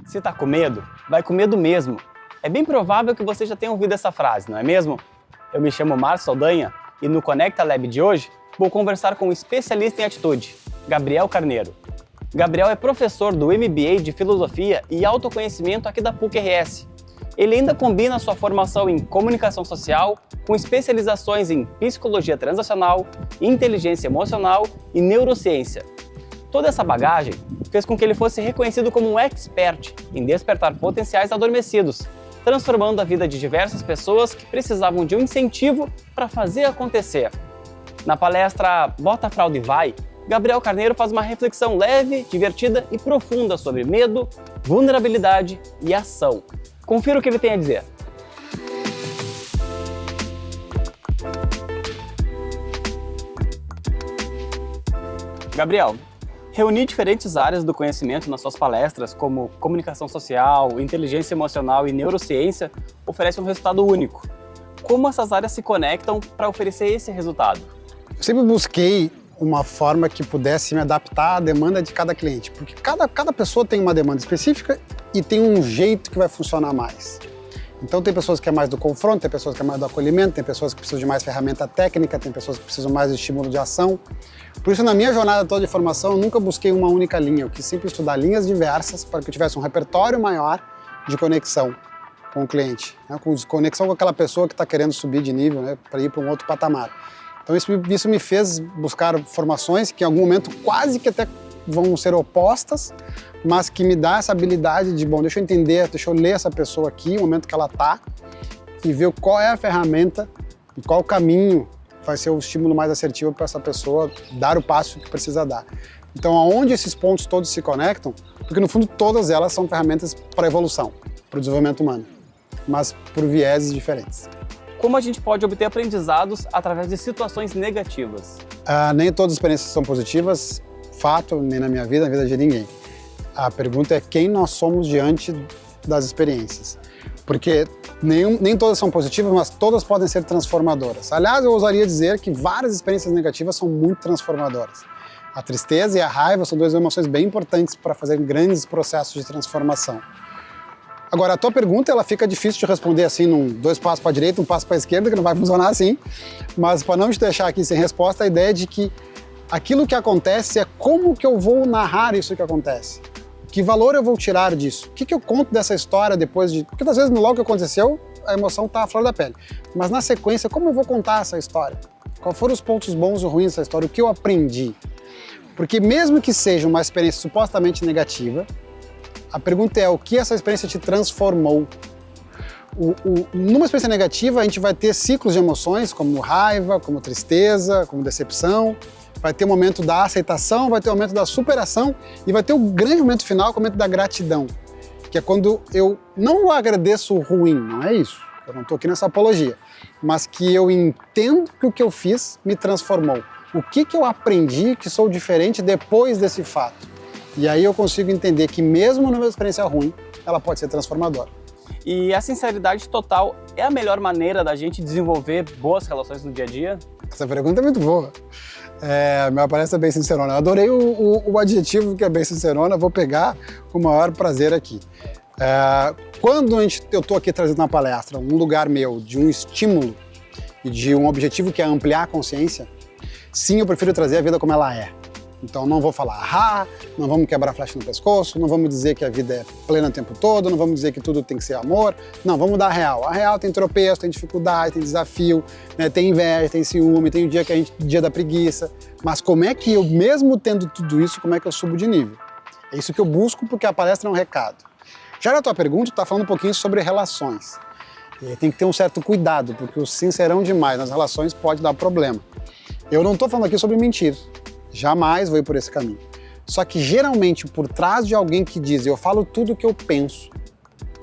Se tá com medo, vai com medo mesmo. É bem provável que você já tenha ouvido essa frase, não é mesmo? Eu me chamo Márcio Saldanha e no Conecta Lab de hoje vou conversar com um especialista em atitude, Gabriel Carneiro. Gabriel é professor do MBA de Filosofia e Autoconhecimento aqui da PUC-RS. Ele ainda combina sua formação em Comunicação Social com especializações em Psicologia Transacional, Inteligência Emocional e Neurociência. Toda essa bagagem fez com que ele fosse reconhecido como um expert em despertar potenciais adormecidos, transformando a vida de diversas pessoas que precisavam de um incentivo para fazer acontecer. Na palestra Bota a Fralda e Vai, Gabriel Carneiro faz uma reflexão leve, divertida e profunda sobre medo, vulnerabilidade e ação. Confira o que ele tem a dizer. Gabriel, reunir diferentes áreas do conhecimento nas suas palestras, como comunicação social, inteligência emocional e neurociência, oferece um resultado único. Como essas áreas se conectam para oferecer esse resultado? Eu sempre busquei uma forma que pudesse me adaptar à demanda de cada cliente, porque cada pessoa tem uma demanda específica e tem um jeito que vai funcionar mais. Então tem pessoas que é mais do confronto, tem pessoas que é mais do acolhimento, tem pessoas que precisam de mais ferramenta técnica, tem pessoas que precisam mais de estímulo de ação. Por isso, na minha jornada toda de formação, eu nunca busquei uma única linha, eu quis sempre estudar linhas diversas para que eu tivesse um repertório maior de conexão com o cliente, né? Conexão com aquela pessoa que está querendo subir de nível, né? Para ir para um outro patamar. Então isso me fez buscar formações que em algum momento quase que até vão ser opostas, mas que me dá essa habilidade de, bom, deixa eu entender, deixa eu ler essa pessoa aqui, o momento que ela está, e ver qual é a ferramenta e qual o caminho vai ser o estímulo mais assertivo para essa pessoa dar o passo que precisa dar. Então, aonde esses pontos todos se conectam, porque no fundo todas elas são ferramentas para a evolução, para o desenvolvimento humano, mas por vieses diferentes. Como a gente pode obter aprendizados através de situações negativas? Nem todas as experiências são positivas, fato, nem na minha vida, na vida de ninguém. A pergunta é quem nós somos diante das experiências. Porque nem todas são positivas, mas todas podem ser transformadoras. Aliás, eu ousaria dizer que várias experiências negativas são muito transformadoras. A tristeza e a raiva são duas emoções bem importantes para fazer grandes processos de transformação. Agora, a tua pergunta, ela fica difícil de responder assim, 2 passos para a direita, 1 passo para a esquerda, que não vai funcionar assim. Mas para não te deixar aqui sem resposta, a ideia é de que aquilo que acontece é como que eu vou narrar isso que acontece. Que valor eu vou tirar disso? O que eu conto dessa história depois de... Porque às vezes, logo que aconteceu, a emoção está à flor da pele. Mas na sequência, como eu vou contar essa história? Quais foram os pontos bons ou ruins dessa história? O que eu aprendi? Porque mesmo que seja uma experiência supostamente negativa, a pergunta é o que essa experiência te transformou? Numa experiência negativa, a gente vai ter ciclos de emoções, como raiva, como tristeza, como decepção. Vai ter o momento da aceitação, vai ter o momento da superação e vai ter o grande momento final, que é o momento da gratidão, que é quando eu não agradeço o ruim, não é isso, eu não estou aqui nessa apologia, mas que eu entendo que o que eu fiz me transformou. O que eu aprendi que sou diferente depois desse fato? E aí eu consigo entender que mesmo numa experiência ruim, ela pode ser transformadora. E a sinceridade total é a melhor maneira da gente desenvolver boas relações no dia a dia? Essa pergunta é muito boa. Minha palestra é bem sincerona. Eu adorei o adjetivo que é bem sincerona, vou pegar com o maior prazer aqui. Quando eu estou aqui trazendo uma palestra, um lugar meu, de um estímulo e de um objetivo que é ampliar a consciência, sim, eu prefiro trazer a vida como ela é. Então não vou falar, não vamos quebrar flecha no pescoço, não vamos dizer que a vida é plena o tempo todo, não vamos dizer que tudo tem que ser amor, não, vamos dar a real. A real tem tropeço, tem dificuldade, tem desafio, né, tem inveja, tem ciúme, tem o dia da preguiça, mas como é que eu, mesmo tendo tudo isso, como é que eu subo de nível? É isso que eu busco, porque a palestra é um recado. Já na tua pergunta, tu tá falando um pouquinho sobre relações. E tem que ter um certo cuidado, porque o sincerão demais nas relações pode dar problema. Eu não tô falando aqui sobre mentir. Jamais vou ir por esse caminho. Só que geralmente por trás de alguém que diz eu falo tudo o que eu penso,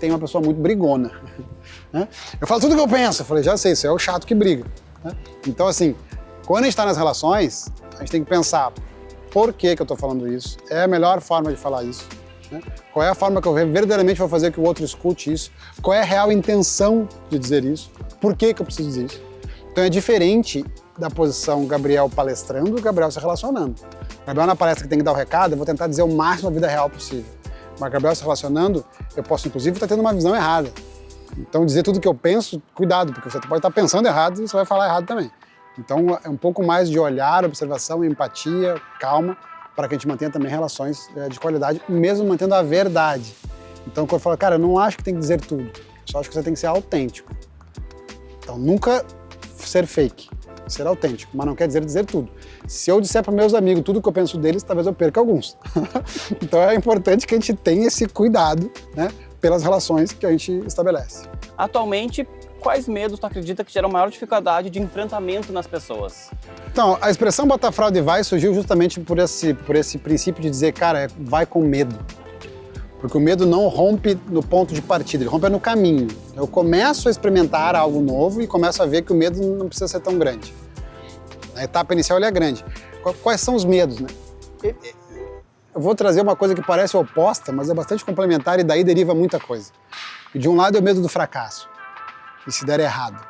tem uma pessoa muito brigona. Né? Eu falo tudo o que eu penso. Eu falei, já sei, isso é o chato que briga. Né? Então assim, quando a gente está nas relações, a gente tem que pensar por que eu estou falando isso, é a melhor forma de falar isso. Né? Qual é a forma que eu verdadeiramente vou fazer que o outro escute isso, qual é a real intenção de dizer isso, por que eu preciso dizer isso. Então é diferente da posição Gabriel palestrando e Gabriel se relacionando. Gabriel na palestra que tem que dar o recado, eu vou tentar dizer o máximo da vida real possível. Marco Gabriel se relacionando, eu posso inclusive estar tendo uma visão errada. Então dizer tudo que eu penso, cuidado, porque você pode estar pensando errado e você vai falar errado também. Então é um pouco mais de olhar, observação, empatia, calma, para que a gente mantenha também relações de qualidade, mesmo mantendo a verdade. Então quando eu falo, cara, eu não acho que tem que dizer tudo, eu só acho que você tem que ser autêntico. Então nunca ser fake, ser autêntico, mas não quer dizer tudo. Se eu disser para meus amigos tudo que eu penso deles, talvez eu perca alguns. Então é importante que a gente tenha esse cuidado, né, pelas relações que a gente estabelece. Atualmente, quais medos tu acredita que geram maior dificuldade de enfrentamento nas pessoas? Então, a expressão bota a fralda e vai surgiu justamente por esse princípio de dizer, cara, vai com medo. Porque o medo não rompe no ponto de partida, ele rompe no caminho. Eu começo a experimentar algo novo e começo a ver que o medo não precisa ser tão grande. A etapa inicial ele é grande. Quais são os medos, né? Eu vou trazer uma coisa que parece oposta, mas é bastante complementar e daí deriva muita coisa. E de um lado é o medo do fracasso, e se der errado.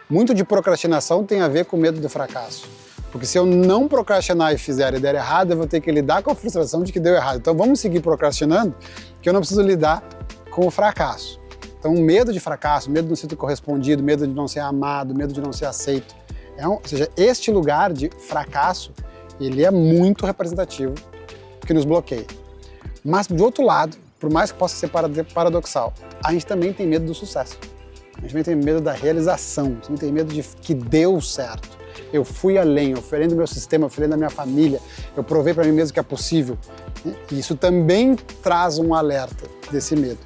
Muito de procrastinação tem a ver com o medo do fracasso. Porque se eu não procrastinar e fizer e der errado, eu vou ter que lidar com a frustração de que deu errado. Então vamos seguir procrastinando, que eu não preciso lidar com o fracasso. Então medo de fracasso, medo de não ser correspondido, medo de não ser amado, medo de não ser aceito. Ou seja, este lugar de fracasso, ele é muito representativo, que nos bloqueia. Mas, de outro lado, por mais que possa ser paradoxal, a gente também tem medo do sucesso. A gente também tem medo da realização, a gente também tem medo de que deu certo. Eu fui além, eu fui além do meu sistema, eu fui além da minha família, eu provei para mim mesmo que é possível. E isso também traz um alerta desse medo.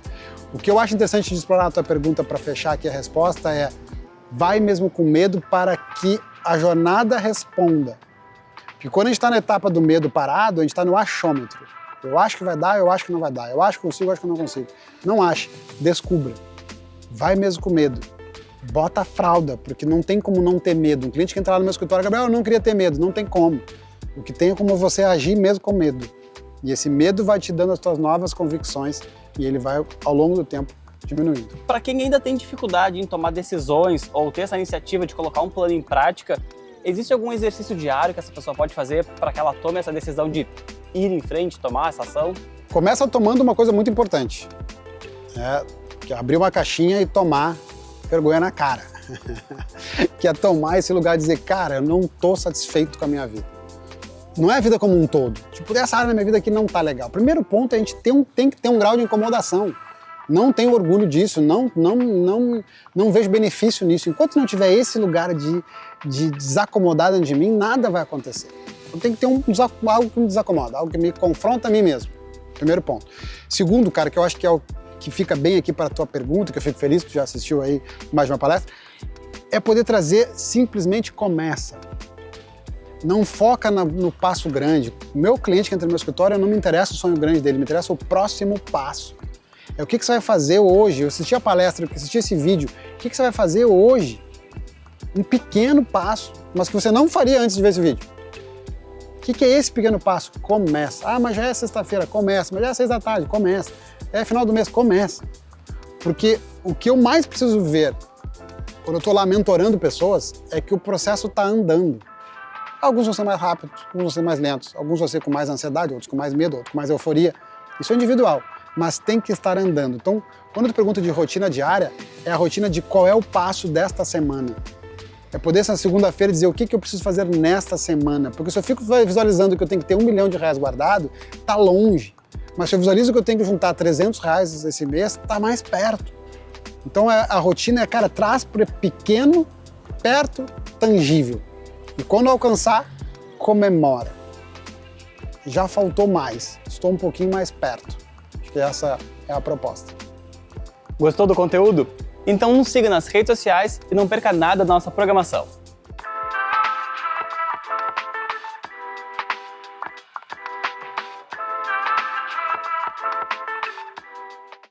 O que eu acho interessante de explorar a tua pergunta para fechar aqui a resposta é: vai mesmo com medo para que a jornada responda. Porque quando a gente está na etapa do medo parado, a gente está no achômetro. Eu acho que vai dar, eu acho que não vai dar. Eu acho que consigo, eu acho que não consigo. Não ache, descubra. Vai mesmo com medo. Bota a fralda, porque não tem como não ter medo. Um cliente que entra lá no meu escritório, Gabriel, eu não queria ter medo. Não tem como. O que tem é como você agir mesmo com medo. E esse medo vai te dando as suas novas convicções e ele vai, ao longo do tempo, diminuindo. Para quem ainda tem dificuldade em tomar decisões ou ter essa iniciativa de colocar um plano em prática, existe algum exercício diário que essa pessoa pode fazer para que ela tome essa decisão de ir em frente, tomar essa ação? Começa tomando uma coisa muito importante. Que é abrir uma caixinha e tomar vergonha na cara. Que é tomar esse lugar e dizer, cara, eu não estou satisfeito com a minha vida. Não é a vida como um todo. Tipo, essa área da minha vida aqui não tá legal. Primeiro ponto é a gente tem que ter um grau de incomodação. Não tenho orgulho disso, não vejo benefício nisso. Enquanto não tiver esse lugar de desacomodar dentro de mim, nada vai acontecer. Eu tenho que ter algo que me desacomoda, algo que me confronta a mim mesmo. Primeiro ponto. Segundo, cara, que eu acho que é o que fica bem aqui para a tua pergunta, que eu fico feliz que tu já assistiu aí mais de uma palestra, é poder trazer simplesmente começa. Não foca no passo grande. O meu cliente que entra no meu escritório, não me interessa o sonho grande dele, me interessa o próximo passo. É o que você vai fazer hoje. Eu assisti a palestra, eu assisti esse vídeo. O que você vai fazer hoje? Um pequeno passo, mas que você não faria antes de ver esse vídeo. O que é esse pequeno passo? Começa. Ah, mas já é sexta-feira, começa. Mas já é 6 da tarde, começa. É final do mês, começa. Porque o que eu mais preciso ver quando eu estou lá mentorando pessoas é que o processo está andando. Alguns vão ser mais rápidos, alguns vão ser mais lentos, alguns vão ser com mais ansiedade, outros com mais medo, outros com mais euforia. Isso é individual, mas tem que estar andando. Então, quando eu pergunto de rotina diária, é a rotina de qual é o passo desta semana. É poder, essa segunda-feira, dizer o que eu preciso fazer nesta semana. Porque se eu fico visualizando que eu tenho que ter R$1 milhão guardado, tá longe. Mas se eu visualizo que eu tenho que juntar R$300 esse mês, tá mais perto. Então a rotina é, cara, traz para pequeno, perto, tangível. E quando alcançar, comemora. Já faltou mais, estou um pouquinho mais perto. Acho que essa é a proposta. Gostou do conteúdo? Então nos siga nas redes sociais e não perca nada da nossa programação.